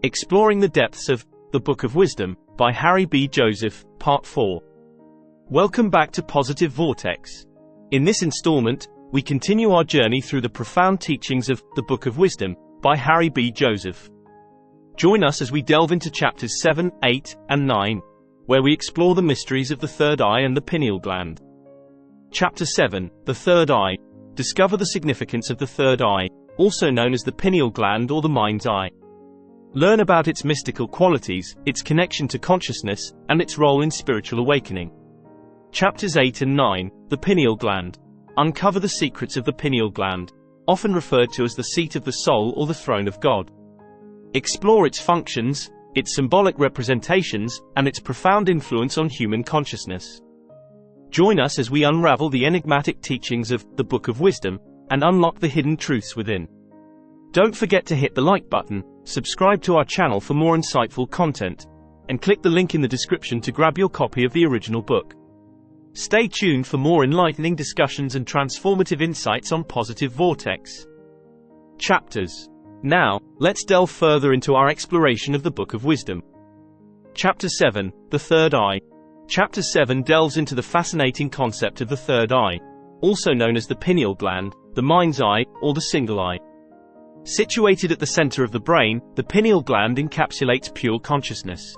Exploring the Depths of The Book of Wisdom by Harry B. Joseph, Part 4. Welcome back to Positive Vortex. In this installment, we continue our journey through the profound teachings of The Book of Wisdom by Harry B. Joseph. Join us as we delve into chapters 7, 8, and 9, where we explore the mysteries of the third eye and the pineal gland. Chapter 7, The Third Eye. Discover the significance of the third eye, also known as the pineal gland or the mind's eye. Learn about its mystical qualities, its connection to consciousness, and its role in spiritual awakening. Chapters 8 and 9, The Pineal Gland. Uncover the secrets of the pineal gland, often referred to as the seat of the soul or the throne of God. Explore its functions, its symbolic representations, and its profound influence on human consciousness. Join us as we unravel the enigmatic teachings of The Book of Wisdom and unlock the hidden truths within. Don't forget to hit the like button, subscribe to our channel for more insightful content, and click the link in the description to grab your copy of the original book. Stay tuned for more enlightening discussions and transformative insights on Positive Vortex. Chapters. Now, let's delve further into our exploration of the Book of Wisdom. Chapter 7, The Third Eye. Chapter 7 delves into the fascinating concept of the third eye, also known as the pineal gland, the mind's eye, or the single eye. Situated at the center of the brain, the pineal gland encapsulates pure consciousness.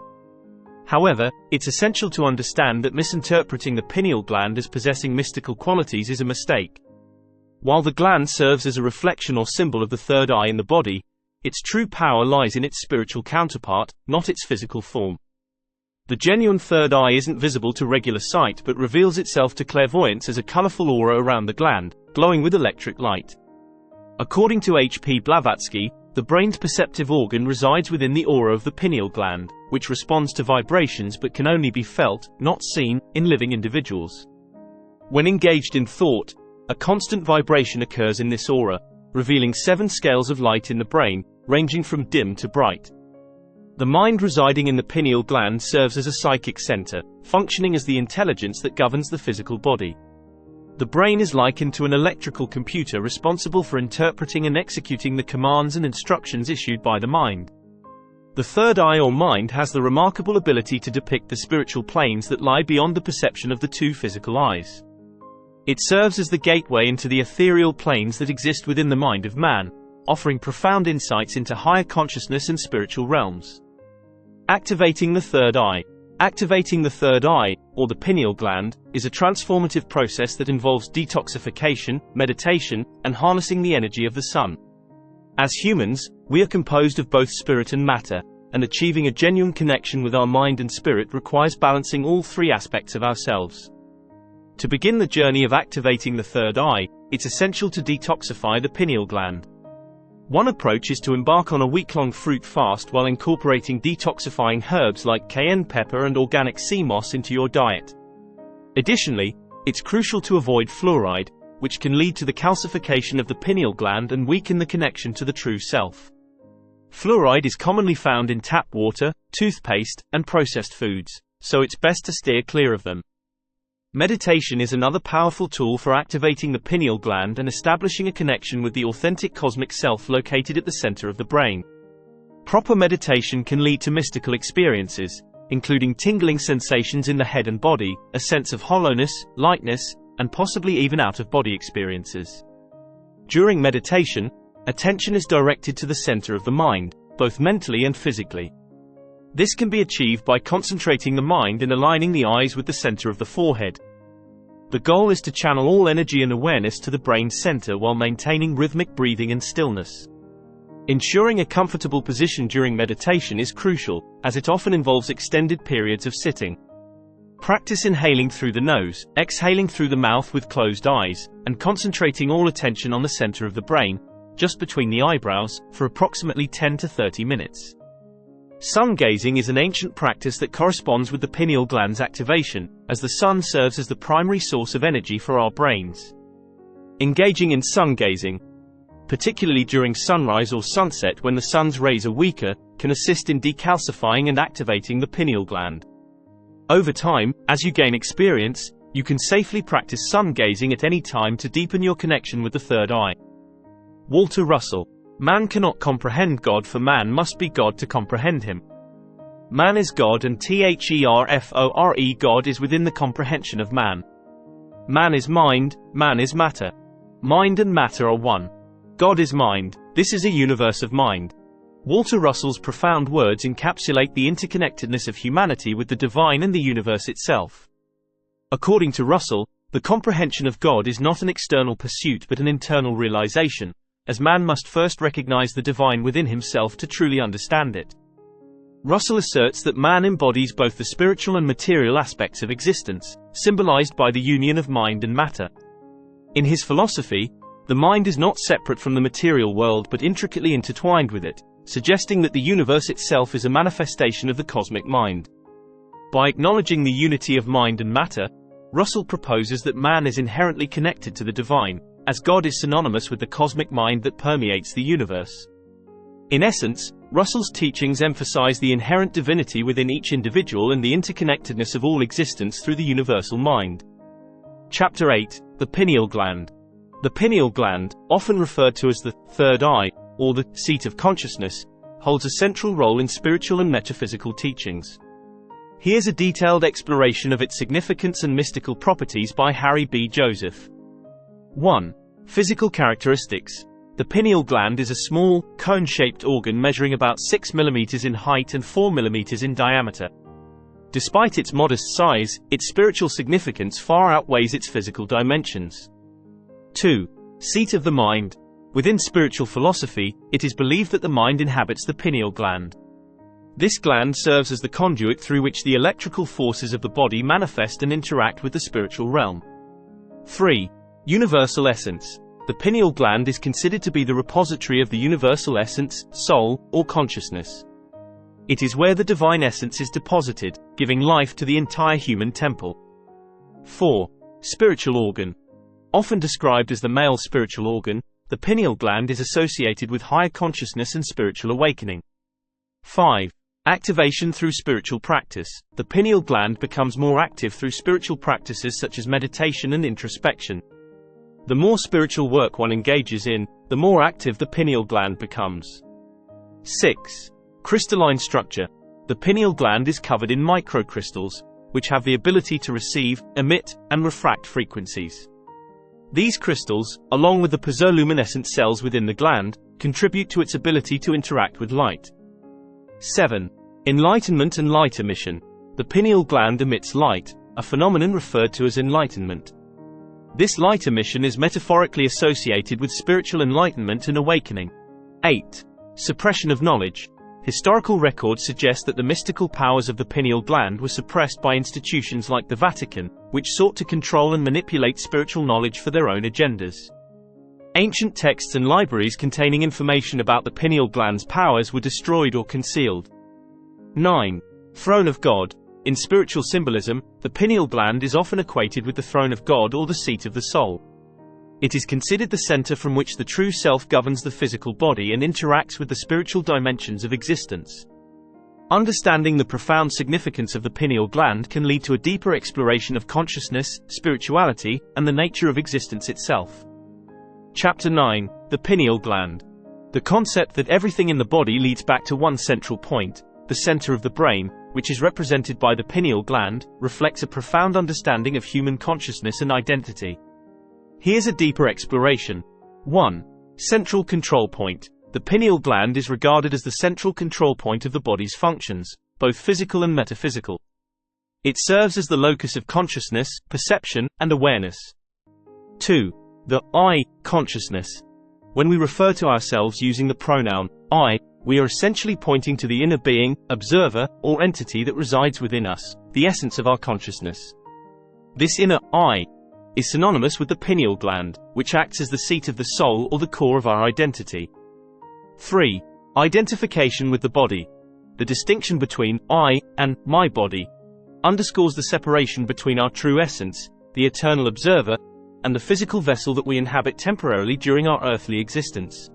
However, it's essential to understand that misinterpreting the pineal gland as possessing mystical qualities is a mistake. While the gland serves as a reflection or symbol of the third eye in the body, its true power lies in its spiritual counterpart, not its physical form. The genuine third eye isn't visible to regular sight but reveals itself to clairvoyance as a colorful aura around the gland, glowing with electric light. According to H.P. Blavatsky, the brain's perceptive organ resides within the aura of the pineal gland, which responds to vibrations but can only be felt, not seen, in living individuals. When engaged in thought, a constant vibration occurs in this aura, revealing 7 scales of light in the brain, ranging from dim to bright. The mind residing in the pineal gland serves as a psychic center, functioning as the intelligence that governs the physical body. The brain is likened to an electrical computer responsible for interpreting and executing the commands and instructions issued by the mind. The third eye or mind has the remarkable ability to depict the spiritual planes that lie beyond the perception of the 2 physical eyes. It serves as the gateway into the ethereal planes that exist within the mind of man, offering profound insights into higher consciousness and spiritual realms. Activating the third eye. Activating the third eye, or the pineal gland, is a transformative process that involves detoxification, meditation, and harnessing the energy of the sun. As humans, we are composed of both spirit and matter, and achieving a genuine connection with our mind and spirit requires balancing all 3 aspects of ourselves. To begin the journey of activating the third eye, it's essential to detoxify the pineal gland. One approach is to embark on a week-long fruit fast while incorporating detoxifying herbs like cayenne pepper and organic sea moss into your diet. Additionally, it's crucial to avoid fluoride, which can lead to the calcification of the pineal gland and weaken the connection to the true self. Fluoride is commonly found in tap water, toothpaste, and processed foods, so it's best to steer clear of them. Meditation is another powerful tool for activating the pineal gland and establishing a connection with the authentic cosmic self located at the center of the brain. Proper meditation can lead to mystical experiences, including tingling sensations in the head and body, a sense of hollowness, lightness, and possibly even out-of-body experiences. During meditation, attention is directed to the center of the mind, both mentally and physically. This can be achieved by concentrating the mind and aligning the eyes with the center of the forehead. The goal is to channel all energy and awareness to the brain's center while maintaining rhythmic breathing and stillness. Ensuring a comfortable position during meditation is crucial, as it often involves extended periods of sitting. Practice inhaling through the nose, exhaling through the mouth with closed eyes, and concentrating all attention on the center of the brain, just between the eyebrows, for approximately 10 to 30 minutes. Sun gazing is an ancient practice that corresponds with the pineal gland's activation, as the sun serves as the primary source of energy for our brains. Engaging in sun gazing, particularly during sunrise or sunset when the sun's rays are weaker, can assist in decalcifying and activating the pineal gland. Over time, as you gain experience, you can safely practice sun gazing at any time to deepen your connection with the third eye. Walter Russell. Man cannot comprehend God, for man must be God to comprehend him. Man is God, and therefore God is within the comprehension of man. Man is mind, man is matter. Mind and matter are one. God is mind, this is a universe of mind. Walter Russell's profound words encapsulate the interconnectedness of humanity with the divine and the universe itself. According to Russell, the comprehension of God is not an external pursuit but an internal realization, as man must first recognize the divine within himself to truly understand it. Russell asserts that man embodies both the spiritual and material aspects of existence, symbolized by the union of mind and matter. In his philosophy, the mind is not separate from the material world but intricately intertwined with it, suggesting that the universe itself is a manifestation of the cosmic mind. By acknowledging the unity of mind and matter, Russell proposes that man is inherently connected to the divine, as God is synonymous with the cosmic mind that permeates the universe. In essence, Russell's teachings emphasize the inherent divinity within each individual and the interconnectedness of all existence through the universal mind. Chapter 8: The Pineal Gland. The pineal gland, often referred to as the third eye, or the seat of consciousness, holds a central role in spiritual and metaphysical teachings. Here's a detailed exploration of its significance and mystical properties by Harry B. Joseph. 1. Physical characteristics. The pineal gland is a small, cone-shaped organ measuring about 6 mm in height and 4 mm in diameter. Despite its modest size, its spiritual significance far outweighs its physical dimensions. 2. Seat of the mind. Within spiritual philosophy, it is believed that the mind inhabits the pineal gland. This gland serves as the conduit through which the electrical forces of the body manifest and interact with the spiritual realm. 3. Universal essence. The pineal gland is considered to be the repository of the universal essence, soul, or consciousness. It is where the divine essence is deposited, giving life to the entire human temple. 4. Spiritual organ. Often described as the male spiritual organ, the pineal gland is associated with higher consciousness and spiritual awakening. 5. Activation through spiritual practice. The pineal gland becomes more active through spiritual practices such as meditation and introspection. The more spiritual work one engages in, the more active the pineal gland becomes. 6. Crystalline structure. The pineal gland is covered in microcrystals, which have the ability to receive, emit, and refract frequencies. These crystals, along with the piezoluminescent cells within the gland, contribute to its ability to interact with light. 7. Enlightenment and light emission. The pineal gland emits light, a phenomenon referred to as enlightenment. This light emission is metaphorically associated with spiritual enlightenment and awakening. 8. Suppression of knowledge. Historical records suggest that the mystical powers of the pineal gland were suppressed by institutions like the Vatican, which sought to control and manipulate spiritual knowledge for their own agendas. Ancient texts and libraries containing information about the pineal gland's powers were destroyed or concealed. 9. Throne of God. In spiritual symbolism, the pineal gland is often equated with the throne of God or the seat of the soul. It is considered the center from which the true self governs the physical body and interacts with the spiritual dimensions of existence. Understanding the profound significance of the pineal gland can lead to a deeper exploration of consciousness, spirituality, and the nature of existence itself. Chapter 9: The Pineal Gland. The concept that everything in the body leads back to one central point, the center of the brain, which is represented by the pineal gland, reflects a profound understanding of human consciousness and identity. Here's a deeper exploration. 1. Central control point. The pineal gland is regarded as the central control point of the body's functions, both physical and metaphysical. It serves as the locus of consciousness, perception, and awareness. 2. The I, consciousness. When we refer to ourselves using the pronoun I, we are essentially pointing to the inner being, observer, or entity that resides within us, the essence of our consciousness. This inner I is synonymous with the pineal gland, which acts as the seat of the soul or the core of our identity. 3. Identification with the body. The distinction between I and my body underscores the separation between our true essence, the eternal observer, and the physical vessel that we inhabit temporarily during our earthly existence.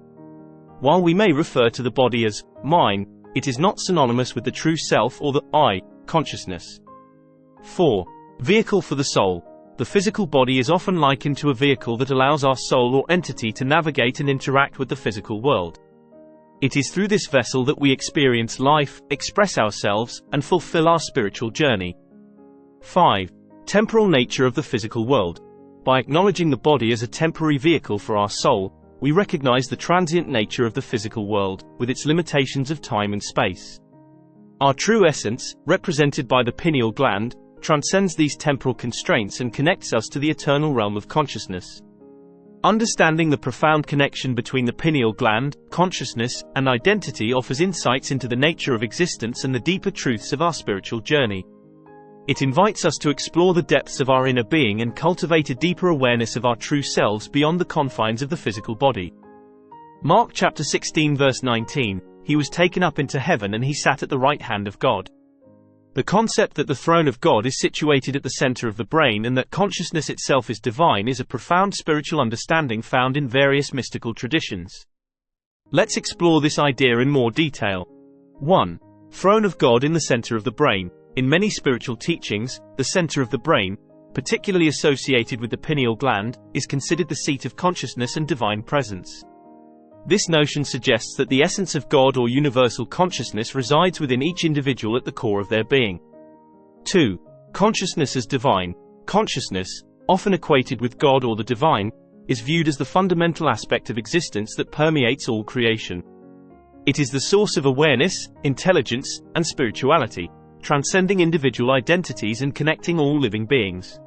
While we may refer to the body as mine, it is not synonymous with the true self or the I, consciousness. 4. Vehicle for the soul. The physical body is often likened to a vehicle that allows our soul or entity to navigate and interact with the physical world. It is through this vessel that we experience life, express ourselves, and fulfill our spiritual journey. 5. Temporal nature of the physical world. By acknowledging the body as a temporary vehicle for our soul, we recognize the transient nature of the physical world, with its limitations of time and space. Our true essence, represented by the pineal gland, transcends these temporal constraints and connects us to the eternal realm of consciousness. Understanding the profound connection between the pineal gland, consciousness, and identity offers insights into the nature of existence and the deeper truths of our spiritual journey. It invites us to explore the depths of our inner being and cultivate a deeper awareness of our true selves beyond the confines of the physical body. Mark chapter 16 verse 19, "He was taken up into heaven and he sat at the right hand of God." The concept that the throne of God is situated at the center of the brain and that consciousness itself is divine is a profound spiritual understanding found in various mystical traditions. Let's explore this idea in more detail. 1. Throne of God in the center of the brain. In many spiritual teachings, the center of the brain, particularly associated with the pineal gland, is considered the seat of consciousness and divine presence. This notion suggests that the essence of God or universal consciousness resides within each individual at the core of their being. 2. Consciousness as divine. Consciousness, often equated with God or the divine, is viewed as the fundamental aspect of existence that permeates all creation. It is the source of awareness, intelligence, and spirituality, transcending individual identities and connecting all living beings.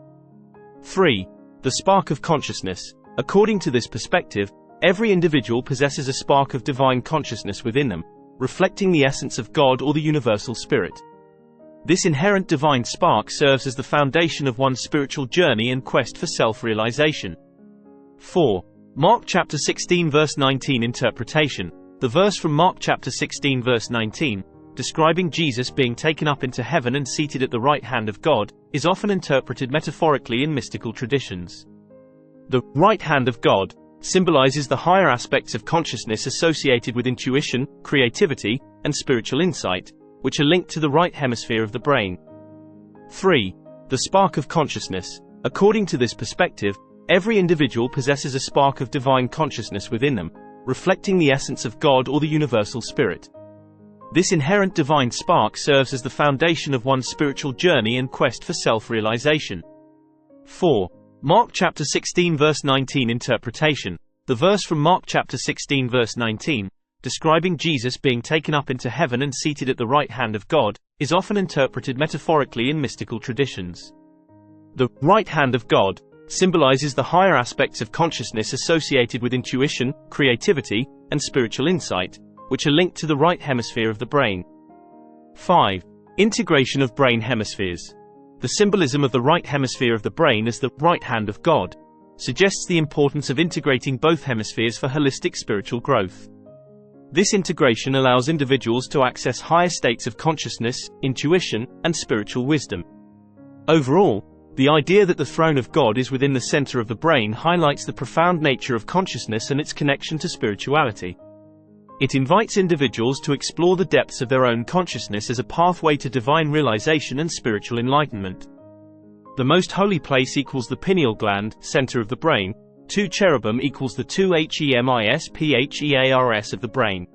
3. The spark of consciousness. According to this perspective, every individual possesses a spark of divine consciousness within them, reflecting the essence of God or the universal spirit. This inherent divine spark serves as the foundation of one's spiritual journey and quest for self-realization. 4. Mark chapter 16 verse 19 interpretation. The verse from Mark chapter 16 verse 19, describing Jesus being taken up into heaven and seated at the right hand of God, is often interpreted metaphorically in mystical traditions. The right hand of God symbolizes the higher aspects of consciousness associated with intuition, creativity, and spiritual insight, which are linked to the right hemisphere of the brain. 3. The spark of consciousness. According to this perspective, every individual possesses a spark of divine consciousness within them, reflecting the essence of God or the universal spirit. This inherent divine spark serves as the foundation of one's spiritual journey and quest for self-realization. 4. Mark chapter 16 verse 19 interpretation. The verse from Mark chapter 16 verse 19, describing Jesus being taken up into heaven and seated at the right hand of God, is often interpreted metaphorically in mystical traditions. The right hand of God symbolizes the higher aspects of consciousness associated with intuition, creativity, and spiritual insight, which are linked to the right hemisphere of the brain. 5. Integration of brain hemispheres. The symbolism of the right hemisphere of the brain as the right hand of God suggests the importance of integrating both hemispheres for holistic spiritual growth. This integration allows individuals to access higher states of consciousness, intuition, and spiritual wisdom. Overall, the idea that the throne of God is within the center of the brain highlights the profound nature of consciousness and its connection to spirituality. It invites individuals to explore the depths of their own consciousness as a pathway to divine realization and spiritual enlightenment. The most holy place equals the pineal gland, center of the brain. 2 cherubim equals the 2 hemispheres of the brain.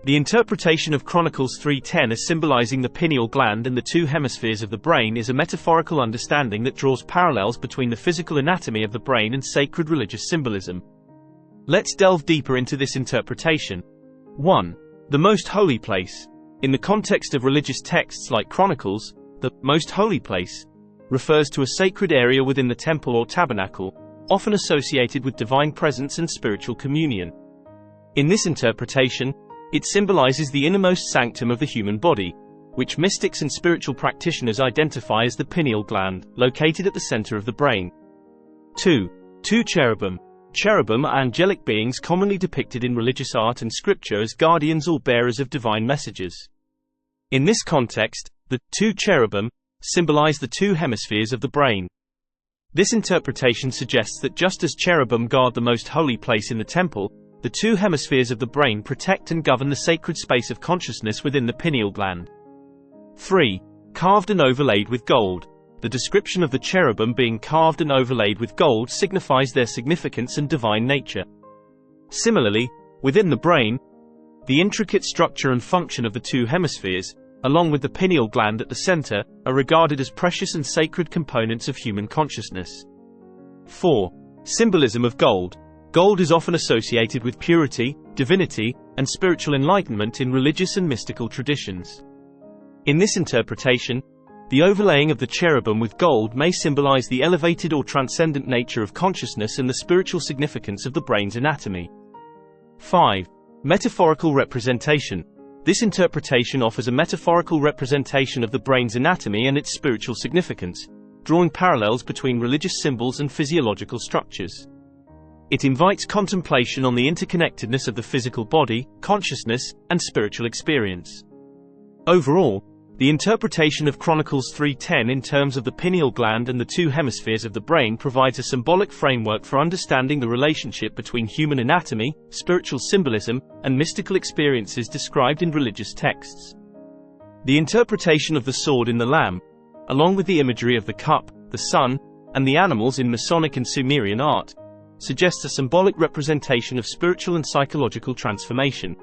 The interpretation of Chronicles 3:10 as symbolizing the pineal gland and the 2 hemispheres of the brain is a metaphorical understanding that draws parallels between the physical anatomy of the brain and sacred religious symbolism. Let's delve deeper into this interpretation. 1. The most holy place. In the context of religious texts like Chronicles, the most holy place refers to a sacred area within the temple or tabernacle, often associated with divine presence and spiritual communion. In this interpretation, it symbolizes the innermost sanctum of the human body, which mystics and spiritual practitioners identify as the pineal gland, located at the center of the brain. 2. 2 cherubim. Cherubim are angelic beings commonly depicted in religious art and scripture as guardians or bearers of divine messages. In this context, the 2 cherubim symbolize the 2 hemispheres of the brain. This interpretation suggests that just as cherubim guard the most holy place in the temple, the 2 hemispheres of the brain protect and govern the sacred space of consciousness within the pineal gland. 3. Carved and overlaid with gold. The description of the cherubim being carved and overlaid with gold signifies their significance and divine nature. Similarly, within the brain, The intricate structure and function of the two hemispheres, along with the pineal gland at the center, are regarded as precious and sacred components of human consciousness. 4. Symbolism of gold. Gold is often associated with purity, divinity, and spiritual enlightenment in religious and mystical traditions. In this interpretation, the overlaying of the cherubim with gold may symbolize the elevated or transcendent nature of consciousness and the spiritual significance of the brain's anatomy. 5. Metaphorical representation. This interpretation offers a metaphorical representation of the brain's anatomy and its spiritual significance, drawing parallels between religious symbols and physiological structures. It invites contemplation on the interconnectedness of the physical body, consciousness, and spiritual experience. Overall, the interpretation of Chronicles 3:10 in terms of the pineal gland and the two hemispheres of the brain provides a symbolic framework for understanding the relationship between human anatomy, spiritual symbolism, and mystical experiences described in religious texts. The interpretation of the sword in the lamb, along with the imagery of the cup, the sun, and the animals in Masonic and Sumerian art, suggests a symbolic representation of spiritual and psychological transformation.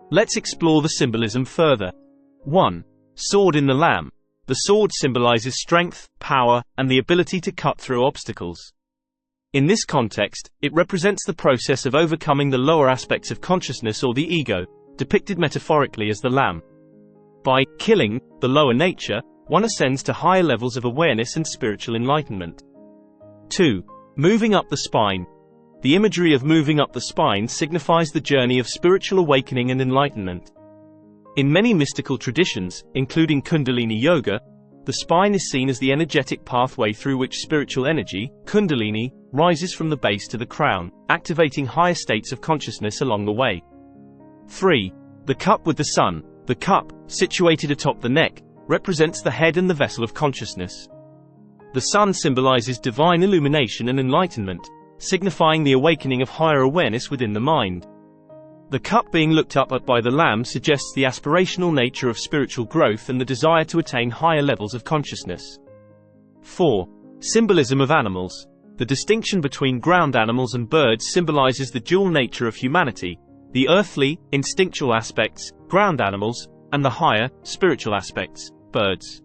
Let's explore the symbolism further. 1. Sword in the lamb. The sword symbolizes strength, power, and the ability to cut through obstacles. In this context, it represents the process of overcoming the lower aspects of consciousness or the ego, depicted metaphorically as the lamb. By killing the lower nature, one ascends to higher levels of awareness and spiritual enlightenment. 2. Moving up the spine. The imagery of moving up the spine signifies the journey of spiritual awakening and enlightenment. In many mystical traditions, including Kundalini Yoga, the spine is seen as the energetic pathway through which spiritual energy, Kundalini, rises from the base to the crown, activating higher states of consciousness along the way. 3. The cup with the sun. The cup, situated atop the neck, represents the head and the vessel of consciousness. The sun symbolizes divine illumination and enlightenment, signifying the awakening of higher awareness within the mind. The cup being looked up at by the lamb suggests the aspirational nature of spiritual growth and the desire to attain higher levels of consciousness. 4. Symbolism of animals. The distinction between ground animals and birds symbolizes the dual nature of humanity, the earthly, instinctual aspects, ground animals, and the higher, spiritual aspects, birds.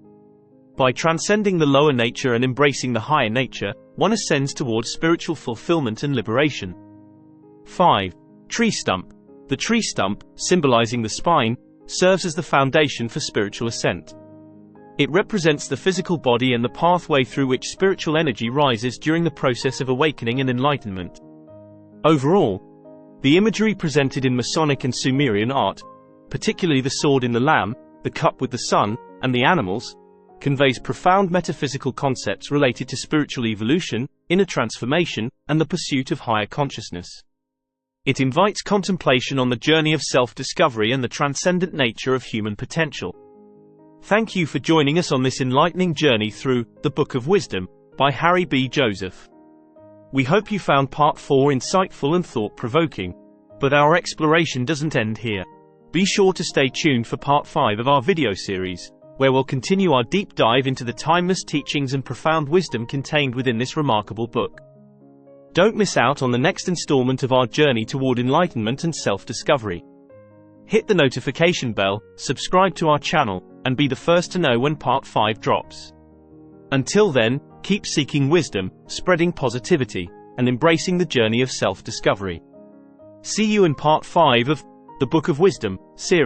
By transcending the lower nature and embracing the higher nature, one ascends towards spiritual fulfillment and liberation. 5. Tree stump. The tree stump, symbolizing the spine, serves as the foundation for spiritual ascent. It represents the physical body and the pathway through which spiritual energy rises during the process of awakening and enlightenment. Overall, the imagery presented in Masonic and Sumerian art, particularly the sword in the lamb, the cup with the sun, and the animals, conveys profound metaphysical concepts related to spiritual evolution, inner transformation, and the pursuit of higher consciousness. It invites contemplation on the journey of self-discovery and the transcendent nature of human potential. Thank you for joining us on this enlightening journey through The Book of Wisdom by Harry B. Joseph. We hope you found Part 4 insightful and thought-provoking. But our exploration doesn't end here. Be sure to stay tuned for Part 5 of our video series, where we'll continue our deep dive into the timeless teachings and profound wisdom contained within this remarkable book. Don't miss out on the next installment of our journey toward enlightenment and self-discovery. Hit the notification bell, subscribe to our channel, and be the first to know when Part 5 drops. Until then, keep seeking wisdom, spreading positivity, and embracing the journey of self-discovery. See you in Part 5 of The Book of Wisdom series.